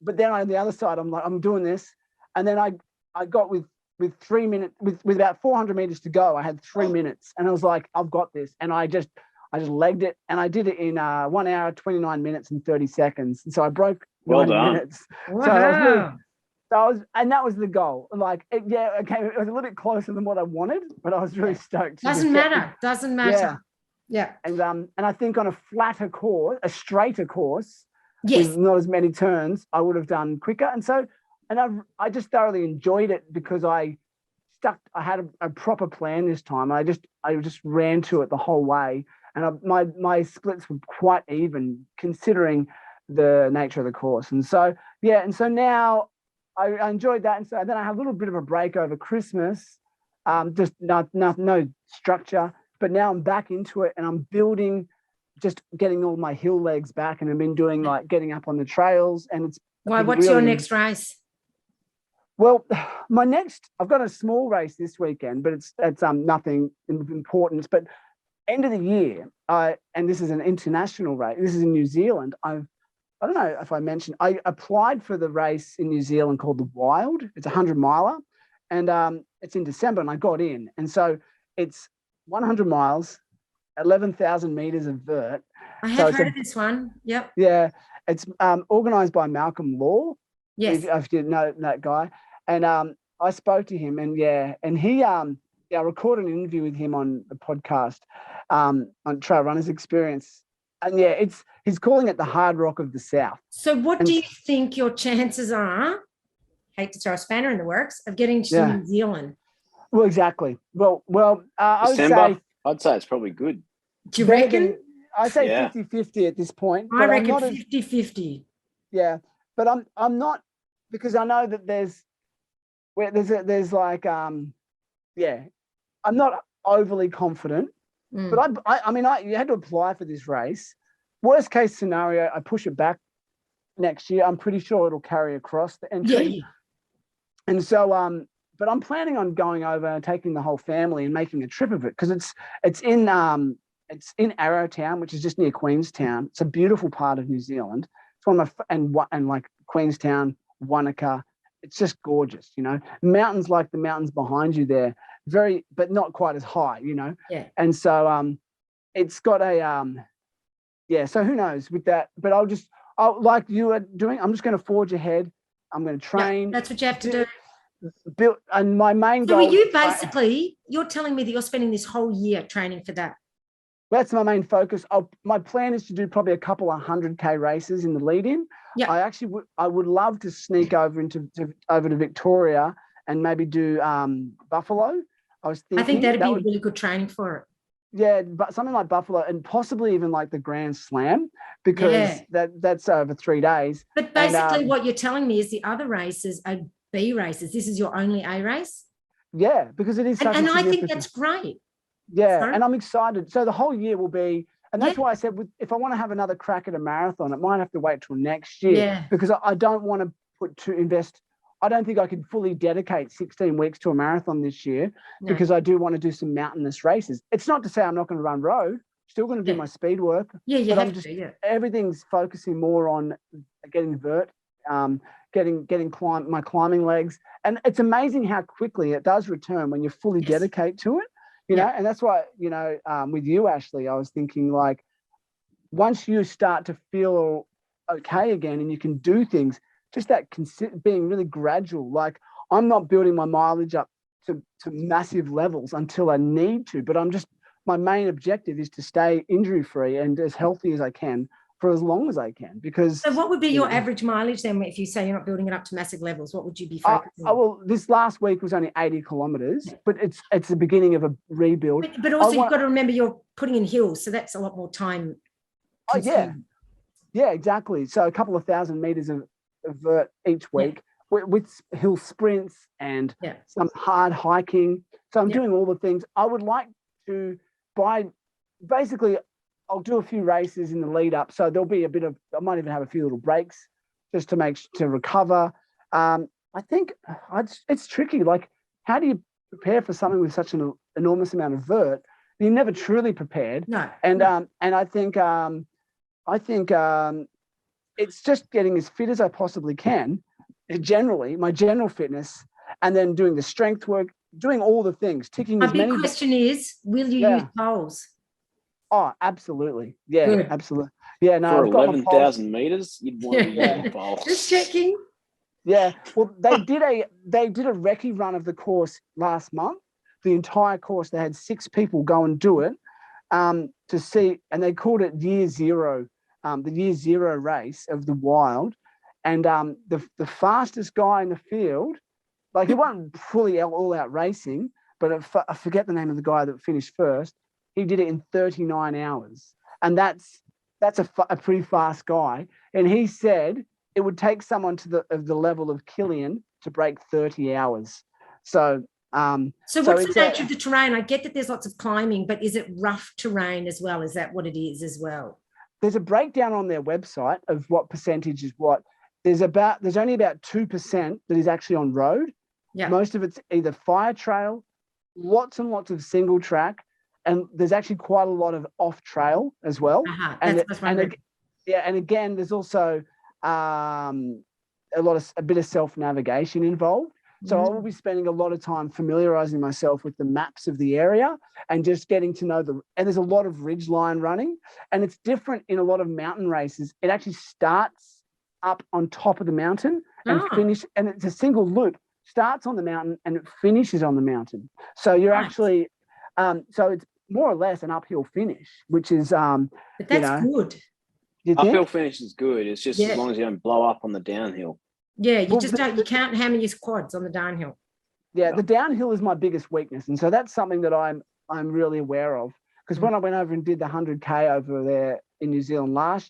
Speaker 2: but then on the other side, I'm like, I'm doing this. And then I got with 3 minutes, with about 400 meters to go, I had 3 minutes, and I was like, I've got this. And I just legged it, and I did it in 1 hour, 29 minutes and 30 seconds. And so I broke 90 minutes.
Speaker 1: Wow.
Speaker 2: And that was the goal. Like, it was a little bit closer than what I wanted, but I was really stoked.
Speaker 1: Doesn't matter. Yeah.
Speaker 2: And I think on a flatter course, a straighter course,
Speaker 1: yes,
Speaker 2: with not as many turns, I would have done quicker. And so, I just thoroughly enjoyed it because I had a proper plan this time. I just ran to it the whole way, and my splits were quite even considering the nature of the course. And so now I enjoyed that. And so then I had a little bit of a break over Christmas, just no structure. But now I'm back into it, and I'm building, just getting all my hill legs back, and I've been doing like getting up on the trails. And it's
Speaker 1: what's your next race?
Speaker 2: Well, I've got a small race this weekend, but it's nothing important. But end of the year, and this is an international race. This is in New Zealand. I don't know if I mentioned, I applied for the race in New Zealand called the Wild. It's a 100-miler, and it's in December, and I got in. And so it's 100 miles, 11,000 meters of vert.
Speaker 1: I have heard of this one. Yep.
Speaker 2: Yeah, it's organised by Malcolm Law.
Speaker 1: Yes.
Speaker 2: If you know that guy. And I spoke to him, and he I recorded an interview with him on a podcast on Trail Runners Experience. And he's calling it the Hard Rock of the South.
Speaker 1: So what do you think your chances are, hate to throw a spanner in the works, of getting to New Zealand?
Speaker 2: Well, exactly. Well, I'd
Speaker 3: say it's probably good.
Speaker 1: Do you reckon?
Speaker 2: I say 50-50 at this point.
Speaker 1: I reckon 50-50.
Speaker 2: Yeah. But I'm not, because I know that there's like I'm not overly confident, but you had to apply for this race. Worst case scenario, I push it back next year. I'm pretty sure it'll carry across the entry. Yeah. And so but I'm planning on going over and taking the whole family and making a trip of it, because it's in Arrowtown, which is just near Queenstown. It's a beautiful part of New Zealand. It's one of my and like Queenstown, Wanaka. It's just gorgeous, mountains like the mountains behind you there, but not quite as high,
Speaker 1: Yeah.
Speaker 2: And so it's got a yeah. So who knows with that? But I'll like you are doing. I'm just going to forge ahead. I'm going to train.
Speaker 1: That's what you have to do.
Speaker 2: Build, and my main
Speaker 1: So
Speaker 2: goal.
Speaker 1: you're telling me that you're spending this whole year training for that?
Speaker 2: That's my main focus. My plan is to do probably a couple of 100K races in the lead-in.
Speaker 1: Yeah.
Speaker 2: I would love to sneak over to Victoria and maybe do Buffalo. I
Speaker 1: think that'd be really good training for it.
Speaker 2: Yeah, but something like Buffalo and possibly even like the Grand Slam, because that's over 3 days.
Speaker 1: But basically what you're telling me is the other races are B races. This is your only A race?
Speaker 2: Yeah, because it is such
Speaker 1: and I think that's great.
Speaker 2: Yeah, sorry? And I'm excited. So the whole year will be, and that's why I said if I want to have another crack at a marathon, it might have to wait till next year because I don't want to invest. I don't think I can fully dedicate 16 weeks to a marathon this year because I do want to do some mountainous races. It's not to say I'm not going to run road. Still going to do my speed work.
Speaker 1: Yeah, you have to.
Speaker 2: Everything's focusing more on getting vert, getting my climbing legs, and it's amazing how quickly it does return when you fully dedicate to it. You know, and that's why, with you, Ashley, I was thinking like, once you start to feel okay again and you can do things, just that being really gradual. Like, I'm not building my mileage up to massive levels until I need to, but my main objective is to stay injury-free and as healthy as I can for as long as I can. Because
Speaker 1: so what would be your average mileage then if you say you're not building it up to massive levels? What would you be focusing on?
Speaker 2: Well, this last week was only 80 kilometers, but it's the beginning of a rebuild.
Speaker 1: But also you've got to remember you're putting in hills, so that's a lot more time.
Speaker 2: Yeah, exactly. So a couple of 1,000 meters of vert each week with hill sprints and some hard hiking. So I'm doing all the things. I would like to basically I'll do a few races in the lead up. So there'll be I might even have a few little breaks just to recover. I think it's tricky. Like, how do you prepare for something with such an enormous amount of vert? You're never truly prepared.
Speaker 1: No.
Speaker 2: And I think it's just getting as fit as I possibly can, generally, my general fitness, and then doing the strength work, doing all the things, ticking as many.
Speaker 1: My big question is, will you use poles?
Speaker 2: Oh, absolutely. Yeah, good. Absolutely. Yeah, no.
Speaker 3: For 11,000 meters, you'd want to use poles.
Speaker 1: Just checking.
Speaker 2: Yeah. Well, they did a recce run of the course last month. The entire course, they had 6 people go and do it to see, and they called it Year Zero, the Year Zero race of the wild. And the fastest guy in the field, like, he wasn't fully all out racing, but I forget the name of the guy that finished first. He did it in 39 hours. And that's a pretty fast guy. And he said it would take someone of the level of Killian to break 30 hours. So what's
Speaker 1: the nature of the terrain? I get that there's lots of climbing, but is it rough terrain as well? Is that what it is as well?
Speaker 2: There's a breakdown on their website of what percentage is what. There's only about 2% that is actually on road. Yeah. Most of it's either fire trail, lots and lots of single track, and there's actually quite a lot of off trail as well.
Speaker 1: And
Speaker 2: again, there's also a bit of self navigation involved. So I will be spending a lot of time familiarizing myself with the maps of the area and just getting to know and there's a lot of ridgeline running, and it's different in a lot of mountain races. It actually starts up on top of the mountain and and it's a single loop, starts on the mountain and it finishes on the mountain. So you're actually, so it's more or less an uphill finish, which is,
Speaker 1: but that's good.
Speaker 3: Uphill finish is good. It's just as long as you don't blow up on the downhill.
Speaker 1: Yeah, you can't hammer your quads on the downhill.
Speaker 2: Yeah, the downhill is my biggest weakness. And so that's something that I'm really aware of. Because when I went over and did the 100K over there in New Zealand the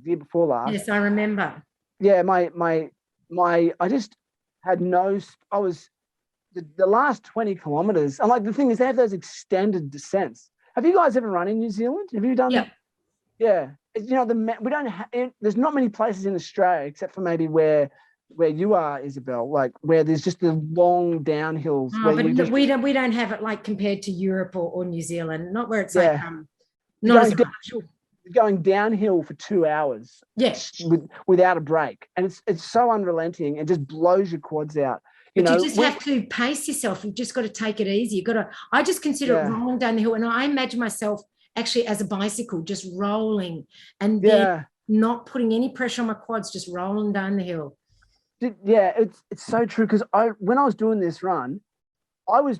Speaker 2: year before last.
Speaker 1: Yes, I remember.
Speaker 2: Yeah, I just had the last 20 kilometers. And like, the thing is, they have those extended descents. Have you guys ever run in New Zealand? Have you done? Yeah. We don't there's not many places in Australia except for maybe where you are, Isabel, like where there's just the long downhills.
Speaker 1: But we don't have it like compared to Europe or New Zealand, not where it's like
Speaker 2: going downhill for 2 hours.
Speaker 1: Yes.
Speaker 2: Without a break. And it's so unrelenting and just blows your quads out.
Speaker 1: You just have to pace yourself. You've just got to take it easy. I just consider it rolling down the hill, and I imagine myself actually as a bicycle, just rolling and then not putting any pressure on my quads, just rolling down the hill.
Speaker 2: Yeah, it's so true, because when I was doing this run, I was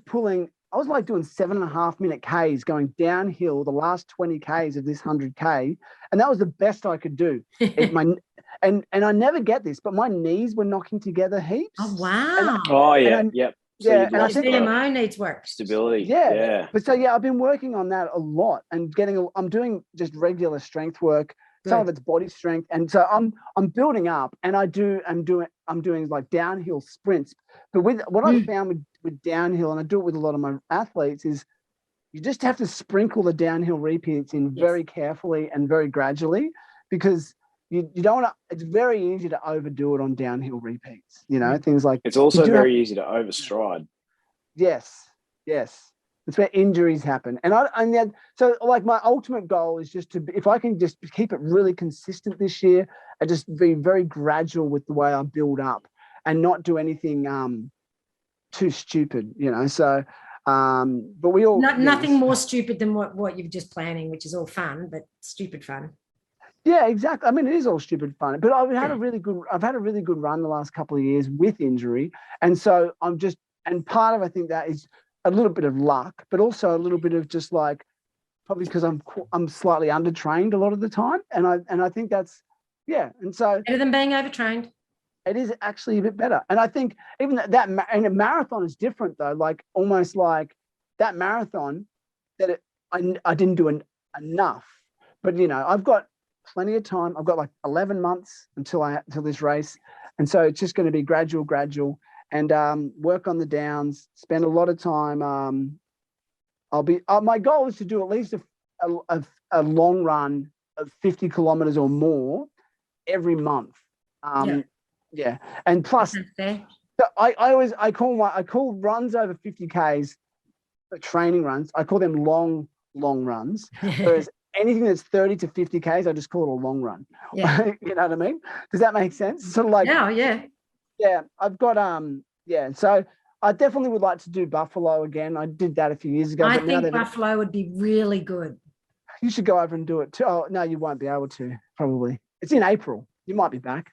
Speaker 2: like doing 7.5-minute Ks going downhill the last 20 Ks of this 100K. And that was the best I could do. And I never get this, but my knees were knocking together heaps.
Speaker 1: Oh, wow.
Speaker 3: Yep.
Speaker 1: So and I think BMO needs work.
Speaker 3: Stability.
Speaker 2: Yeah. But so, I've been working on that a lot and I'm doing just regular strength work. Good. Some of it's body strength. And so I'm building up, and I'm doing like downhill sprints. But with what I've found with downhill, and I do it with a lot of my athletes, is you just have to sprinkle the downhill repeats in very carefully and very gradually, because you don't want to, it's very easy to overdo it on downhill repeats, things like.
Speaker 3: It's also very easy to overstride.
Speaker 2: Yes. It's where injuries happen. So like my ultimate goal is just if I can just keep it really consistent this year and just be very gradual with the way I build up and not do anything too stupid, so but we all
Speaker 1: nothing more stupid than what you're just planning, which is all fun, but stupid fun.
Speaker 2: Yeah, exactly. I mean, it is all stupid fun, but I've had a really good run the last couple of years with injury. And so and part of, I think, that is a little bit of luck, but also a little bit of just like, probably because I'm slightly undertrained a lot of the time. And I think that's, and so.
Speaker 1: Better than being overtrained.
Speaker 2: It is actually a bit better. And I think even and a marathon is different though, like almost like that marathon I didn't do enough, but I've got plenty of time. I've got like 11 months until this race. And so it's just going to be gradual and work on the downs, spend a lot of time. My goal is to do at least a long run of 50 kilometers or more every month. Yeah. And plus, so I call runs over 50 Ks, training runs, I call them long runs. Whereas anything that's 30 to 50 Ks, I just call it a long run. Yeah. You know what I mean? Does that make sense? Sort of like, yeah, I've got, so I definitely would like to do Buffalo again. I did that a few years ago.
Speaker 1: I think Buffalo would be really good.
Speaker 2: You should go over and do it too. Oh, no, you won't be able to, probably. It's in April. You might be back.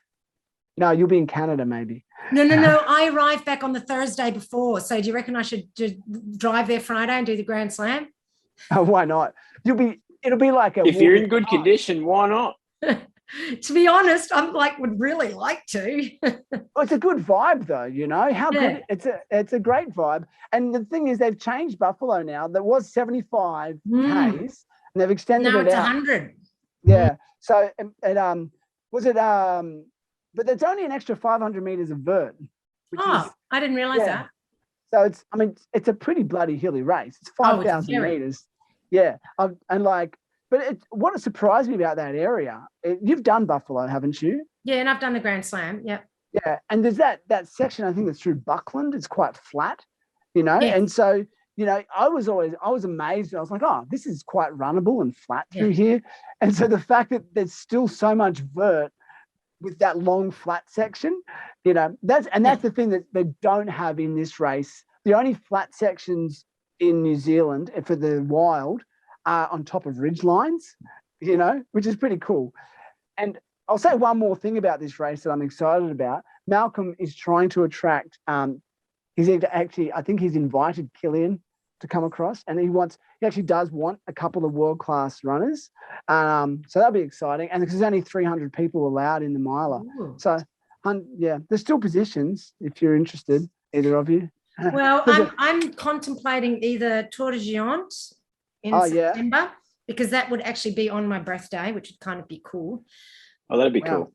Speaker 2: No, you'll be in Canada, maybe.
Speaker 1: No. I arrived back on the Thursday before. So do you reckon I should drive there Friday and do the Grand Slam?
Speaker 2: Oh, why not? It'll be like
Speaker 3: if you're in good condition, why not?
Speaker 1: To be honest, would really like to.
Speaker 2: Well, it's a good vibe though, how good it's a great vibe. And the thing is, they've changed Buffalo now. There was 75 Ks and they've extended it out.
Speaker 1: Now it's 100.
Speaker 2: Yeah. So but there's only an extra 500 meters of vert.
Speaker 1: I didn't realize that.
Speaker 2: So it's a pretty bloody hilly race. It's 5,000 meters. Yeah. But what surprised me about that area, you've done Buffalo, haven't you?
Speaker 1: Yeah, and I've done the Grand Slam. Yep.
Speaker 2: Yeah. And there's that section, I think that's through Buckland. It's quite flat, and so, I was amazed. I was like, oh, this is quite runnable and flat through here. And so the fact that there's still so much vert with that long flat section, that's the thing that they don't have in this race. The only flat sections in New Zealand for the wild are on top of ridge lines, which is pretty cool. And I'll say one more thing about this race that I'm excited about. Malcolm is trying to attract, I think he's invited Killian to come across, and he actually does want a couple of world-class runners. So that'll be exciting. And there's only 300 people allowed in the miler. Ooh. So there's still positions if you're interested, either of you.
Speaker 1: Well, I'm contemplating either Tour de Géant in September, because that would actually be on my birthday, which would kind of be cool.
Speaker 3: Oh, that'd be cool.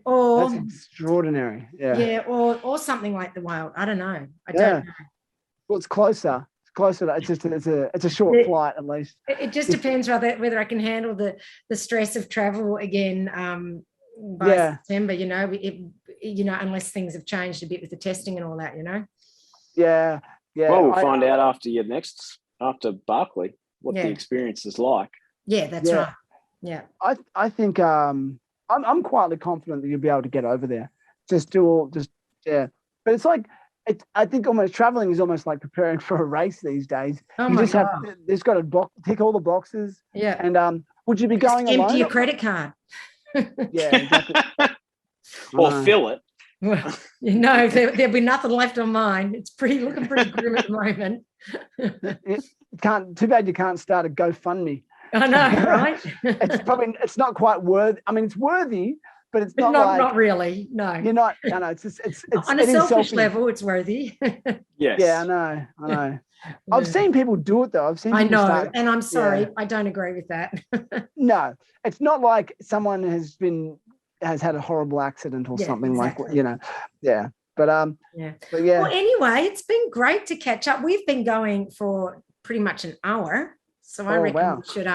Speaker 1: Or
Speaker 2: that's extraordinary.
Speaker 1: Yeah, or something like the Wild. I don't know. I don't know.
Speaker 2: Well, it's closer. It's a short flight at least.
Speaker 1: It just depends whether I can handle the stress of travel again by September. Unless things have changed a bit with the testing and all that.
Speaker 2: Yeah.
Speaker 3: Well, we'll find out after Barkley what the experience is like.
Speaker 1: Yeah, that's right. Yeah,
Speaker 2: I think I'm quietly confident that you'll be able to get over there. But it's like I think almost traveling is almost like preparing for a race these days.
Speaker 1: Oh
Speaker 2: you
Speaker 1: my
Speaker 2: just
Speaker 1: God.
Speaker 2: there's got to tick all the boxes.
Speaker 1: Yeah.
Speaker 2: And would you be going alone?
Speaker 1: Empty your credit card.
Speaker 2: Yeah, exactly.
Speaker 3: Or fill it.
Speaker 1: Well, there'll be nothing left on mine. It's looking pretty grim at the moment.
Speaker 2: Too bad you can't start a GoFundMe.
Speaker 1: I know, right?
Speaker 2: It's not quite worthy. I mean, it's worthy, but it's
Speaker 1: But
Speaker 2: not
Speaker 1: really. No.
Speaker 2: You're not. I know. It's
Speaker 1: on a selfish level, it's worthy.
Speaker 3: Yes.
Speaker 2: Yeah, I know. I've seen people do it though.
Speaker 1: I know, and I'm sorry, I don't agree with that.
Speaker 2: No, it's not like someone has had a horrible accident or something
Speaker 1: exactly.
Speaker 2: like, yeah. But
Speaker 1: yeah.
Speaker 2: But yeah.
Speaker 1: Well, anyway, it's been great to catch up. We've been going for pretty much an hour, so I reckon we should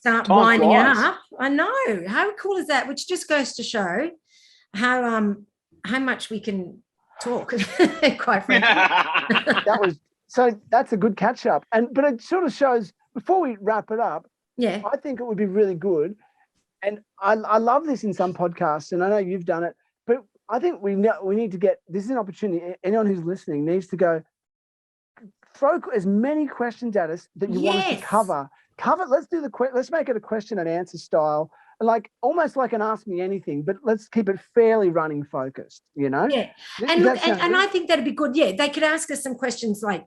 Speaker 1: start winding it up. I know. How cool is that? Which just goes to show how much we can talk. Quite frankly,
Speaker 2: that's a good catch up, but it sort of shows before we wrap it up.
Speaker 1: Yeah,
Speaker 2: I think it would be really good. And I love this in some podcasts, and I know you've done it, but I think we need to get, this is an opportunity, anyone who's listening needs to go, throw as many questions at us that you want us to cover. Let's make it a question and answer style, like almost like an ask me anything, but let's keep it fairly running focused,
Speaker 1: Yeah. And look, and I think that'd be good. Yeah, they could ask us some questions like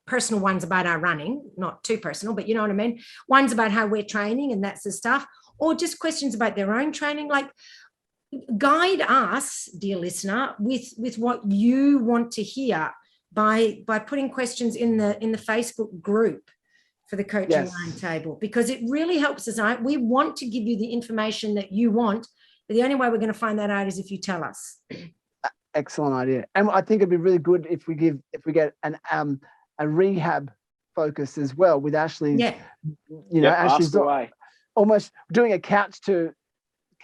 Speaker 1: personal ones about our running, not too personal, but you know what I mean? Ones about how we're training and that's the stuff. Or just questions about their own training, like guide us, dear listener, with what you want to hear by putting questions in the Facebook group for the Coaching Roundtable, because it really helps us out. We want to give you the information that you want, but the only way we're going to find that out is if you tell us.
Speaker 2: Excellent idea. And I think it'd be really good if we get a rehab focus as well with Ashley.
Speaker 1: Yeah.
Speaker 2: Ashley's almost doing a couch to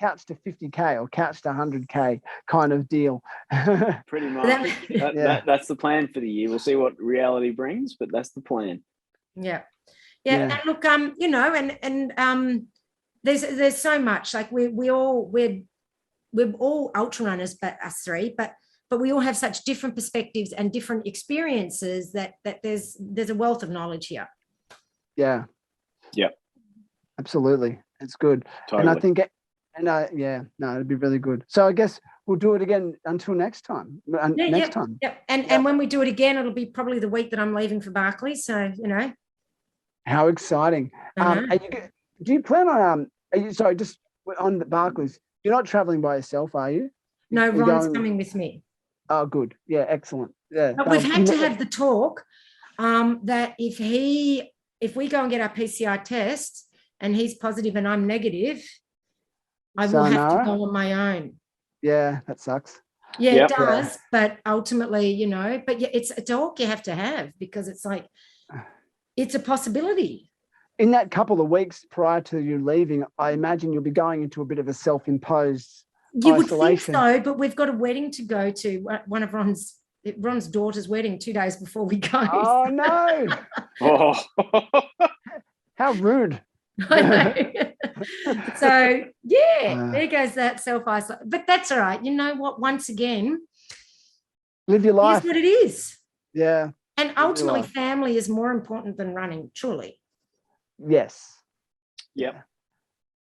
Speaker 2: 50K or couch to 100K kind of deal.
Speaker 3: Pretty much. That's the plan for the year. We'll see what reality brings, but that's the plan.
Speaker 1: Yeah. And look, and there's so much, like we're all ultra runners, but us three, but we all have such different perspectives and different experiences that there's a wealth of knowledge here.
Speaker 2: Yeah.
Speaker 3: Yep.
Speaker 2: Absolutely. It's good.
Speaker 3: Totally.
Speaker 2: And I think, it'd be really good. So I guess we'll do it again until next time. Time.
Speaker 1: Yeah. And when we do it again, it'll be probably the week that I'm leaving for Barclays. So,
Speaker 2: How exciting. Do you plan on, just on the Barclays, you're not traveling by yourself, are you?
Speaker 1: No, Ron's coming with me.
Speaker 2: Oh, good. Yeah, excellent. Yeah.
Speaker 1: But we've had to have the talk that if we go and get our PCR tests and he's positive and I'm negative, I will have to go on my own.
Speaker 2: Yeah, that sucks.
Speaker 1: Yeah, it does. But ultimately, but it's a talk you have to have, because it's like, it's a possibility.
Speaker 2: In that couple of weeks prior to you leaving, I imagine you'll be going into a bit of a self-imposed
Speaker 1: You
Speaker 2: isolation.
Speaker 1: would think so, but we've got a wedding to go to, one of Ron's daughter's wedding 2 days before we go.
Speaker 2: Oh, no. How rude.
Speaker 1: I know. So, there goes that self-isolation. But that's all right. You know what? Once again,
Speaker 2: live your life.
Speaker 1: Here's what it is.
Speaker 2: Yeah.
Speaker 1: And ultimately, family is more important than running, truly.
Speaker 2: Yes.
Speaker 3: Yep.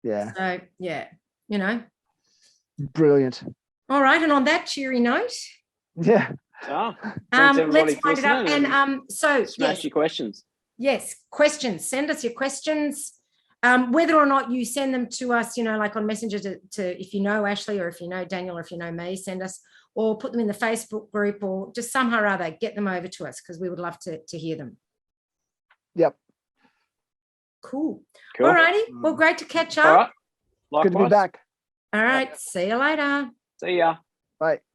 Speaker 2: Yeah.
Speaker 1: So,
Speaker 2: Brilliant.
Speaker 1: All right. And on that cheery note.
Speaker 2: Yeah.
Speaker 1: Let's find it up. And
Speaker 3: smash your questions.
Speaker 1: Yes, questions. Send us your questions. Whether or not you send them to us, like on Messenger to if you know Ashley, or if you know Daniel, or if you know me, send us, or put them in the Facebook group, or just somehow or other get them over to us, because we would love to hear them.
Speaker 2: Yep.
Speaker 1: Cool. All righty. Well, great to catch up.
Speaker 3: All right. Likewise.
Speaker 2: Good to be back.
Speaker 1: All right. See you later.
Speaker 3: See ya.
Speaker 2: Bye.